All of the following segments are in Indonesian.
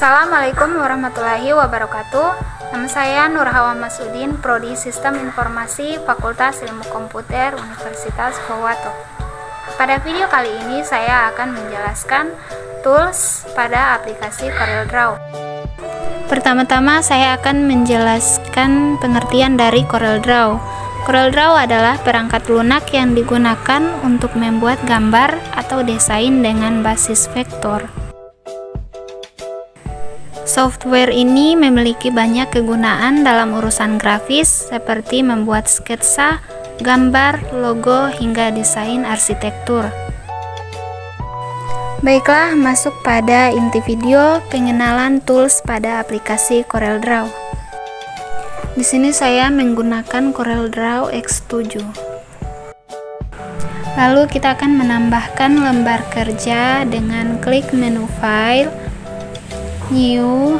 Assalamualaikum warahmatullahi wabarakatuh. Nama saya Nurhawa Masudin, Prodi Sistem Informasi Fakultas Ilmu Komputer Universitas Powato. Pada video kali ini saya akan menjelaskan tools pada aplikasi CorelDRAW. Pertama-tama saya akan menjelaskan pengertian dari CorelDRAW. CorelDRAW adalah perangkat lunak yang digunakan untuk membuat gambar atau desain dengan basis vektor. Software ini memiliki banyak kegunaan dalam urusan grafis seperti membuat sketsa, gambar, logo, hingga desain arsitektur. Baiklah, masuk pada inti video pengenalan tools pada aplikasi CorelDRAW. Di sini saya menggunakan CorelDRAW X7. Lalu kita akan menambahkan lembar kerja dengan klik menu File, New.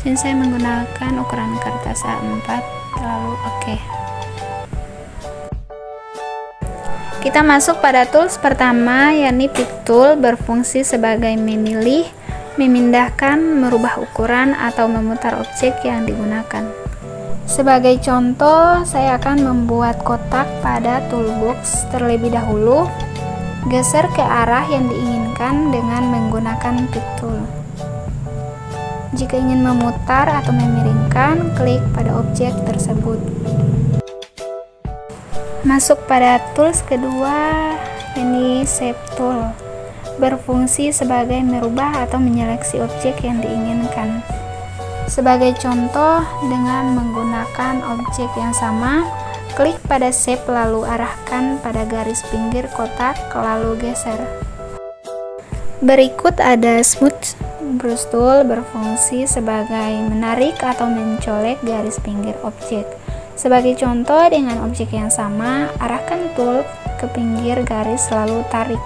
Sini saya menggunakan ukuran kertas A4, lalu oke. Kita masuk pada tools pertama, yakni Pick Tool, berfungsi sebagai memilih, memindahkan, merubah ukuran, atau memutar objek yang digunakan. Sebagai contoh, saya akan membuat kotak pada toolbox terlebih dahulu. Geser ke arah yang diinginkan dengan menggunakan Pick Tool. Jika ingin memutar atau memiringkan, klik pada objek tersebut. Masuk pada tools kedua, ini Shape Tool, berfungsi sebagai merubah atau menyeleksi objek yang diinginkan. Sebagai contoh, dengan menggunakan objek yang sama, klik pada shape lalu arahkan pada garis pinggir kotak lalu geser. Berikut ada Smooth Brush Tool, berfungsi sebagai menarik atau mencolek garis pinggir objek. Sebagai contoh, dengan objek yang sama, arahkan tool ke pinggir garis lalu tarik.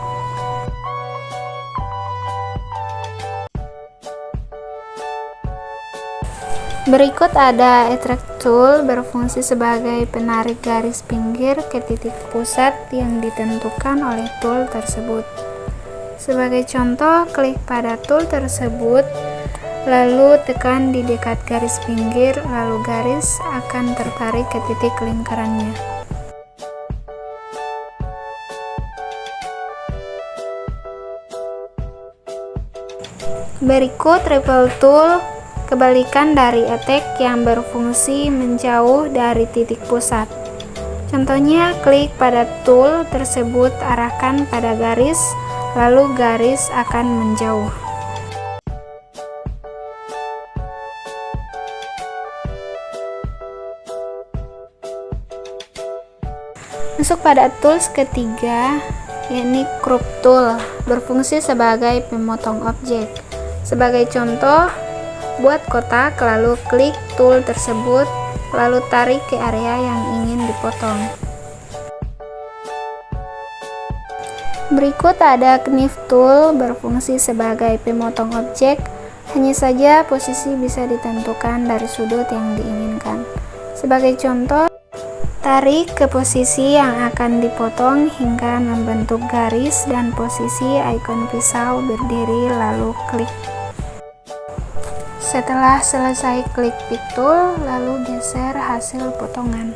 Berikut ada Attract Tool, berfungsi sebagai penarik garis pinggir ke titik pusat yang ditentukan oleh tool tersebut. Sebagai contoh, klik pada tool tersebut, lalu tekan di dekat garis pinggir, lalu garis akan tertarik ke titik lingkarannya. Berikut Repel Tool, kebalikan dari attack yang berfungsi menjauh dari titik pusat. Contohnya, klik pada tool tersebut, arahkan pada garis, lalu garis akan menjauh. Masuk pada tools ketiga, yakni Crop Tool, berfungsi sebagai pemotong objek. Sebagai contoh, buat kotak, lalu klik tool tersebut, lalu tarik ke area yang ingin dipotong. Berikut ada Knife Tool, berfungsi sebagai pemotong objek, hanya saja posisi bisa ditentukan dari sudut yang diinginkan. Sebagai contoh, tarik ke posisi yang akan dipotong hingga membentuk garis dan posisi ikon pisau berdiri, lalu klik. Setelah selesai klik Pick Tool, lalu geser hasil potongan.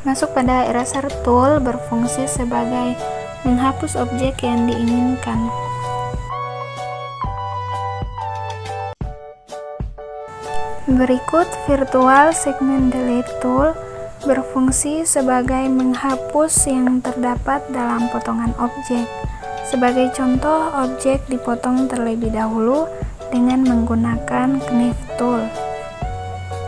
Masuk pada Eraser Tool, berfungsi sebagai menghapus objek yang diinginkan. Berikut Virtual Segment Delete Tool, berfungsi sebagai menghapus yang terdapat dalam potongan objek. Sebagai contoh, objek dipotong terlebih dahulu dengan menggunakan Knife Tool.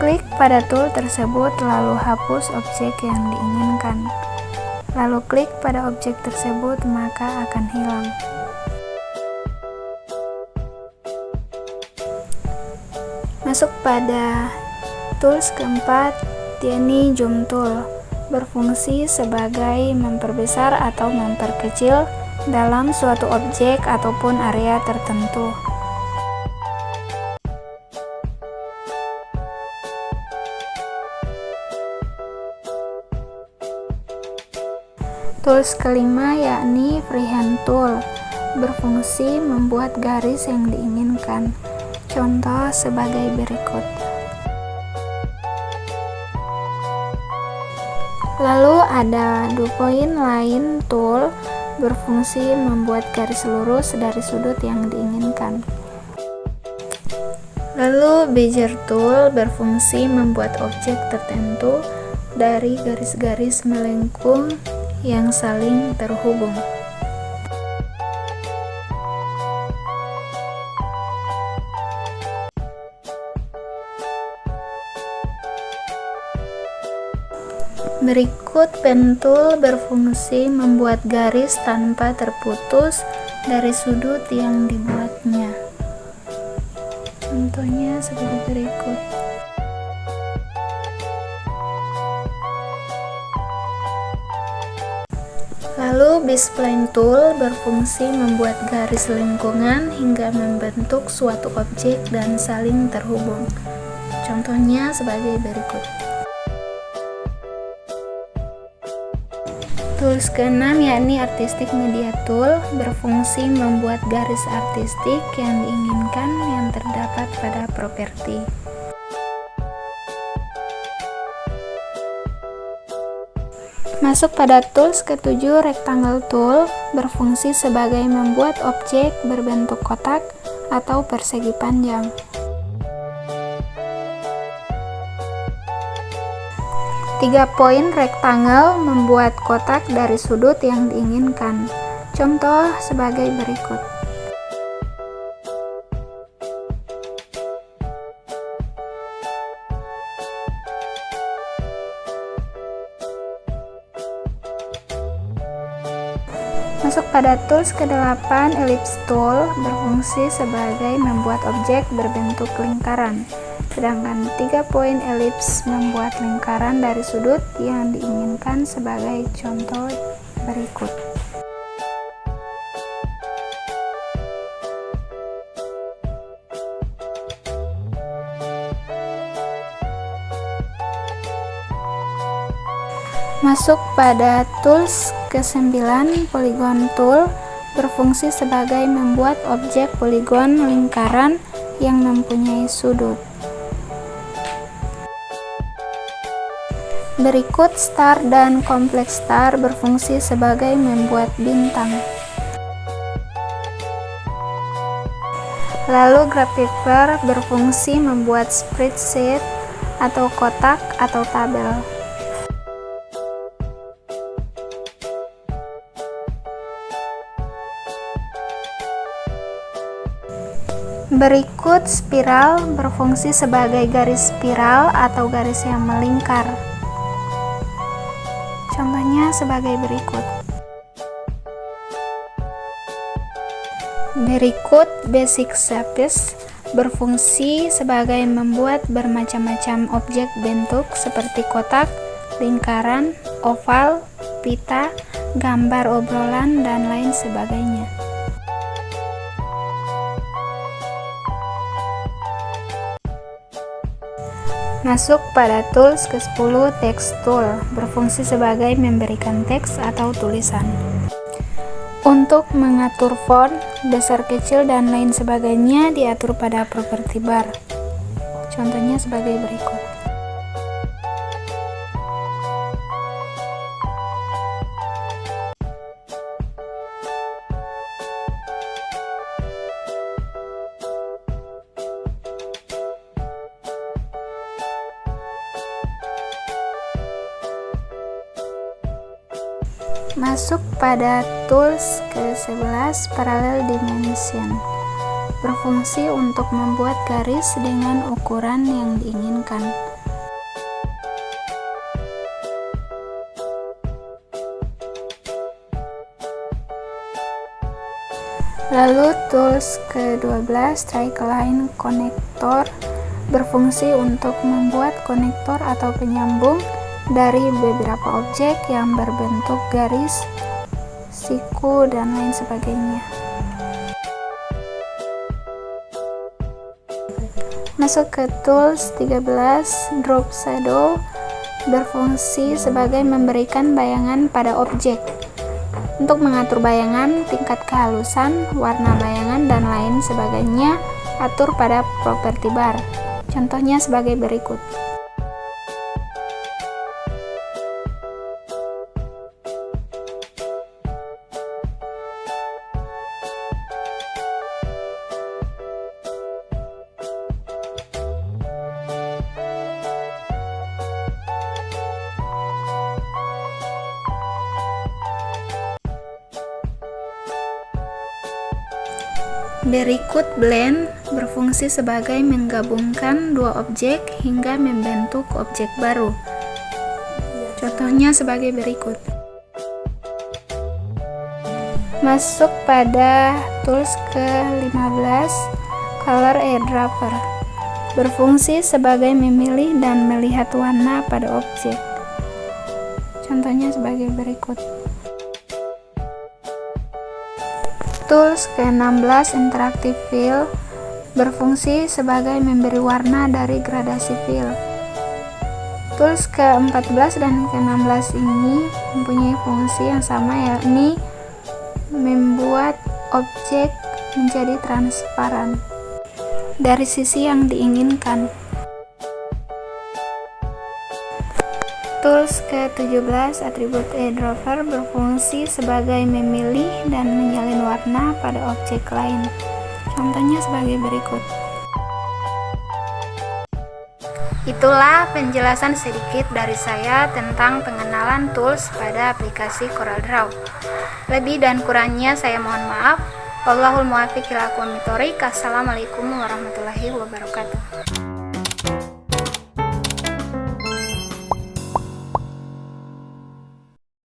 Klik pada tool tersebut, lalu hapus objek yang diinginkan. Lalu klik pada objek tersebut, maka akan hilang. Masuk pada tools keempat, yakni Zoom Tool, berfungsi sebagai memperbesar atau memperkecil dalam suatu objek ataupun area tertentu. Tools kelima yakni freehand tool, berfungsi membuat garis yang diinginkan. Contoh sebagai berikut. Lalu ada 2 poin line tool, berfungsi membuat garis lurus dari sudut yang diinginkan. Lalu bezier tool berfungsi membuat objek tertentu dari garis-garis melengkung yang saling terhubung. Berikut pen tool berfungsi membuat garis tanpa terputus dari sudut yang dibuatnya. Contohnya seperti berikut. Lalu B-spline tool berfungsi membuat garis lengkungan hingga membentuk suatu objek dan saling terhubung. Contohnya sebagai berikut. Tools keenam yakni artistic media tool, berfungsi membuat garis artistik yang diinginkan yang terdapat pada properti. Masuk pada tools ketujuh, rectangle tool, berfungsi sebagai membuat objek berbentuk kotak atau persegi panjang. Tiga poin rectangle membuat kotak dari sudut yang diinginkan. Contoh sebagai berikut. Masuk pada tools ke-8, ellipse tool, berfungsi sebagai membuat objek berbentuk lingkaran. Sedangkan 3 poin elips membuat lingkaran dari sudut yang diinginkan sebagai contoh berikut. Masuk pada tools ke-9, polygon tool, berfungsi sebagai membuat objek poligon lingkaran yang mempunyai sudut. Berikut star dan kompleks star berfungsi sebagai membuat bintang. Lalu graphic berfungsi membuat spreadsheet atau kotak atau tabel. Berikut spiral berfungsi sebagai garis spiral atau garis yang melingkar. Contohnya sebagai berikut. Berikut basic shapes berfungsi sebagai membuat bermacam-macam objek bentuk seperti kotak, lingkaran, oval, pita, gambar obrolan, dan lain sebagainya. Masuk pada tools ke-10, text tool, berfungsi sebagai memberikan teks atau tulisan. Untuk mengatur font, besar kecil dan lain sebagainya diatur pada properti bar. Contohnya sebagai berikut. Masuk pada tools ke-11, parallel dimension, berfungsi untuk membuat garis dengan ukuran yang diinginkan. Lalu tools ke-12, straight line connector, berfungsi untuk membuat konektor atau penyambung dari beberapa objek yang berbentuk garis, siku, dan lain sebagainya. Masuk ke tools 13, drop shadow, berfungsi sebagai memberikan bayangan pada objek. Untuk mengatur bayangan, tingkat kehalusan, warna bayangan, dan lain sebagainya, atur pada properti bar. Contohnya sebagai berikut. Berikut blend berfungsi sebagai menggabungkan dua objek hingga membentuk objek baru. Contohnya sebagai berikut. Masuk pada tools ke-15, Color Eyedropper. Berfungsi sebagai memilih dan melihat warna pada objek. Contohnya sebagai berikut. Tools ke-16, Interactive Fill. Berfungsi sebagai memberi warna dari gradasi fill. Tools ke-14 dan ke-16 ini mempunyai fungsi yang sama, yakni membuat objek menjadi transparan dari sisi yang diinginkan. Tools ke-17, Attribute Eyedropper, berfungsi sebagai memilih dan menyalin warna pada objek lain. Contohnya sebagai berikut. Itulah penjelasan sedikit dari saya tentang pengenalan tools pada aplikasi CorelDRAW. Lebih dan kurangnya saya mohon maaf. Wallahul muwaffiq ila aqwamit thoriq. Assalamualaikum warahmatullahi wabarakatuh.